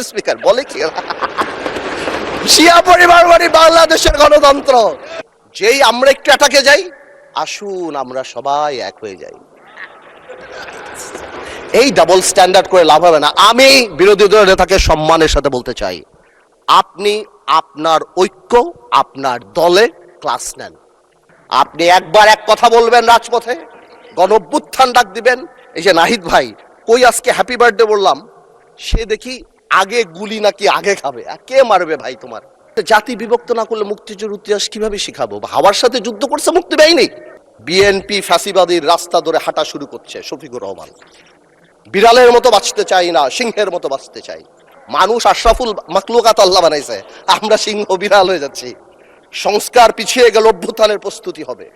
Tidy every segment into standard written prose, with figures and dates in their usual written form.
Speaker বলে কি শিয়া পরিবার মানে বাংলাদেশের গণতন্ত্র। যেই আমরা একটু অ্যাটাকে যাই, আসুন আমরা সবাই এক হয়ে যাই। এই ডাবল স্ট্যান্ডার্ড করে লাভ হবে না। আমি বিরোধী দলের নেতাকে সম্মানের সাথে বলতে চাই, আপনি আপনার ঐক্য, আপনার দলে ক্লাস নেন। আপনি একবার এক কথা বলবেন রাজপথে, গণঅভ্যুত্থান ডাক দিবেন। এই যে নাহিদ ভাই কই আজকে হ্যাপি বার্থডে বললাম, সে দেখি আগে গুলি নাকি আগে খাবে। কে মারবে ভাই তোমার? জাতি বিভক্ত না করলে মুক্তিযুদ্ধের ইতিহাস কিভাবে শিখাবো? হাওয়ার সাথে যুদ্ধ করছে মুক্তি বাহিনী। বিএনপি ফ্যাসিবাদীর রাস্তা ধরে হাঁটা শুরু করছে। শফিকুর রহমান বিড়ালের মতো বাঁচতে চাই না, সিংহের মতো বাঁচতে চাই। মানুষ আশরাফুল মাখলুকাত আল্লাহ বানাইছে, আমরা সিংহ বিড়াল হয়ে যাচ্ছি। সংস্কার পিছিয়ে গেল, অভ্যুত্থানের প্রস্তুতি হবে।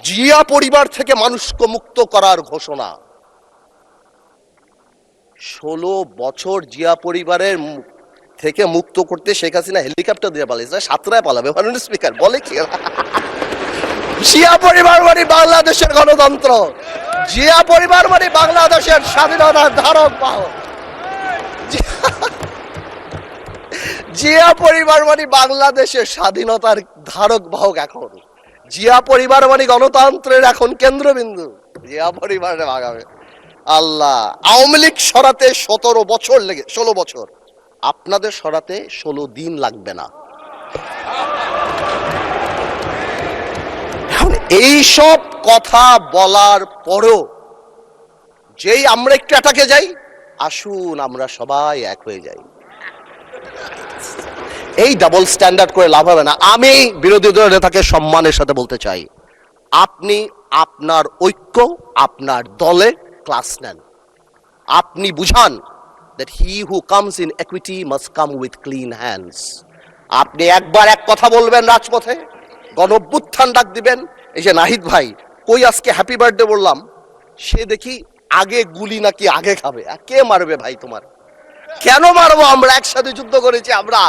জিয়া পরিবার থেকে মানুষকে মুক্ত করার ঘোষণা। 16 বছর জিয়া পরিবারের থেকে মুক্ত করতে শেখ হাসিনা হেলিকপ্টার দিয়ে পালিয়েছে, সাতরায় পালাবে। স্পিকার বলে কি জিয়া পরিবার মানে বাংলাদেশের গণতন্ত্র, জিয়া পরিবার মানে বাংলাদেশের স্বাধীনতার ধারক বাহক। জিয়া পরিবার মানে বাংলাদেশের স্বাধীনতার ধারক বাহক। এখন জিয়া পরিবার মানে গণতন্ত্রের এখন কেন্দ্রবিন্দু। জিয়া পরিবারে ভাগাবে আল্লাহ। আওয়ামী লীগ সরাতে 17 বছর লেগে 16 বছর, আপনাদের সরাতে 16 দিন লাগবে না। এইসব কথা বলার পরও যেই আমরা একটু অ্যাটাকে যাই, আসুন আমরা সবাই এক হয়ে যাই। এই ডাবল স্ট্যান্ডার্ড করে লাভ হবে না। আমি বিরোধী দলের নেতাকে সম্মানের সাথে বলতে চাই, আপনি আপনার ঐক্য, আপনার দলে ক্লাস নেন। আপনি বুঝান that he who comes in equity must come with clean hands. আপনি একবার এক কথা বলবেন রাজপথে, গণঅভ্যুত্থান ডাক দিবেন। এই যে নাহিদ ভাই কই আজকে হ্যাপি বার্থডে বললাম, সে দেখি আগে গুলি নাকি আগে খাবে। কে মারবে ভাই তোমার? কেন মারবো? আমরা একসাথে যুদ্ধ করেছি আমরা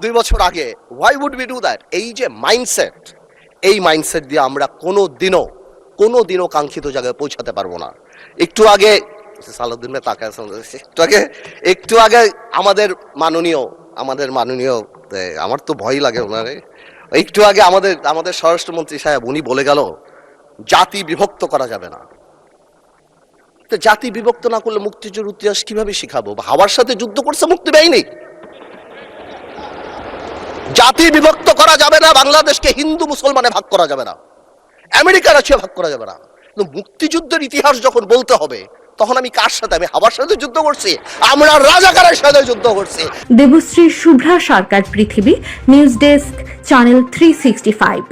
2 বছর আগে। why would we do that? এই যে মাইন্ডসেট, এই মাইন্ডসেট দিয়ে আমরা কোনোদিনও কাঙ্ক্ষিত জায়গায় পৌঁছাতে পারবো না। একটু আগে সালাউদ্দিন ভাই তাকায়, একটু আগে আমাদের মাননীয় আমার তো ভয় লাগে ওনারে, একটু আগে আমাদের স্বরাষ্ট্রমন্ত্রী সাহেব উনি বলে গেল জাতি বিভক্ত করা যাবে না। তো জাতি বিভক্ত না করলে মুক্তিযুদ্ধের ইতিহাস কিভাবে শিখাবো? হাওয়ার সাথে যুদ্ধ করছে মুক্তি বাহিনী। জাতি বিভক্ত করা যাবে না, বাংলাদেশকে হিন্দু মুসলমানে ভাগ করা যাবে না, আমেরিকা রাশিয়া ভাগ করা যাবে না। কিন্তু মুক্তিযুদ্ধের ইতিহাস যখন বলতে হবে, তখন আমি কার সাথে? আমি হাওয়ার সাথে যুদ্ধ করছি, আমরা রাজাকারের সাথে যুদ্ধ করছি। দেবশ্রী শুভ্রা সরকার, পৃথিবী নিউজ ডেস্ক, চ্যানেল 365।